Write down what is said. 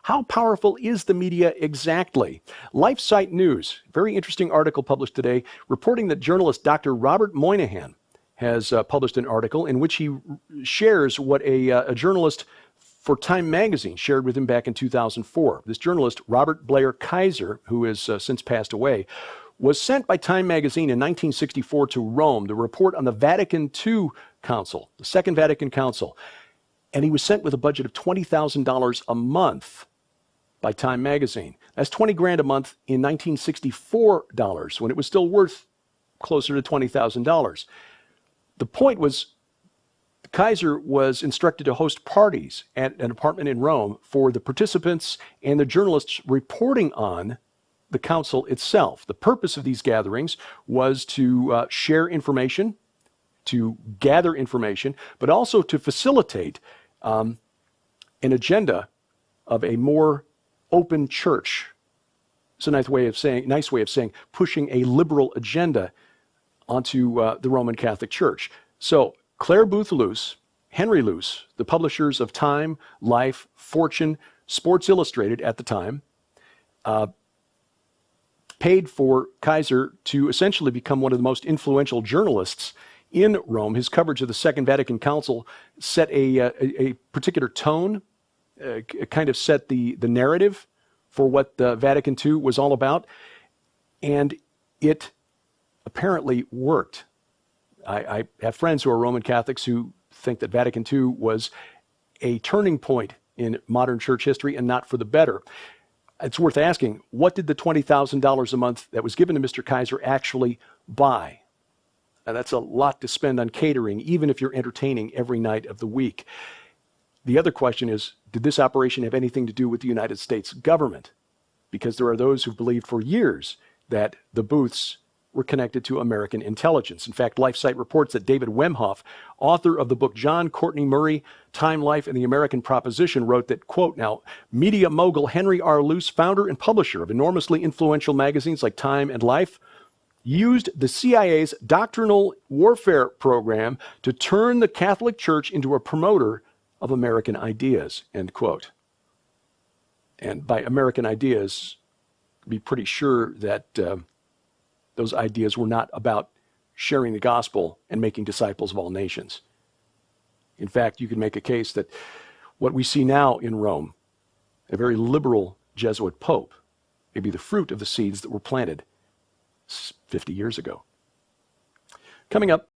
How powerful is the media exactly? LifeSite News, very interesting article published today, reporting that journalist Dr. Robert Moynihan has published an article in which he shares what a journalist for Time magazine shared with him back in 2004. This journalist, Robert Blair Kaiser, who has since passed away, was sent by Time magazine in 1964 to Rome to report on the Vatican II Council, the Second Vatican Council. And he was sent with a budget of $20,000 a month by Time magazine. That's 20 grand a month in 1964 dollars, when it was still worth closer to $20,000. The point was, Kaiser was instructed to host parties at an apartment in Rome for the participants and the journalists reporting on the council itself. The purpose of these gatherings was to share information, to gather information, but also to facilitate an agenda of a more open church. It's a nice way of saying pushing a liberal agenda onto the Roman Catholic Church. So Clare Boothe Luce, Henry Luce, the publishers of Time, Life, Fortune, Sports Illustrated at the time, paid for Kaiser to essentially become one of the most influential journalists in Rome. His coverage of the Second Vatican Council set a particular tone, kind of set the narrative for what the Vatican II was all about, and it apparently worked. I have friends who are Roman Catholics who think that Vatican II was a turning point in modern church history and not for the better. It's worth asking, what did the $20,000 a month that was given to Mr. Kaiser actually buy? Now, that's a lot to spend on catering, even if you're entertaining every night of the week. The other question is, did this operation have anything to do with the United States government? Because there are those who believed for years that the booths were connected to American intelligence. In fact, LifeSite reports that David Wemhoff, author of the book John Courtney Murray, Time, Life, and the American Proposition, wrote that, quote, now, media mogul Henry R. Luce, founder and publisher of enormously influential magazines like Time and Life, used the CIA's doctrinal warfare program to turn the Catholic Church into a promoter of American ideas, end quote. And by American ideas, be pretty sure that those ideas were not about sharing the gospel and making disciples of all nations. In fact, you can make a case that what we see now in Rome, a very liberal Jesuit pope, may be the fruit of the seeds that were planted 50 years ago. Coming up,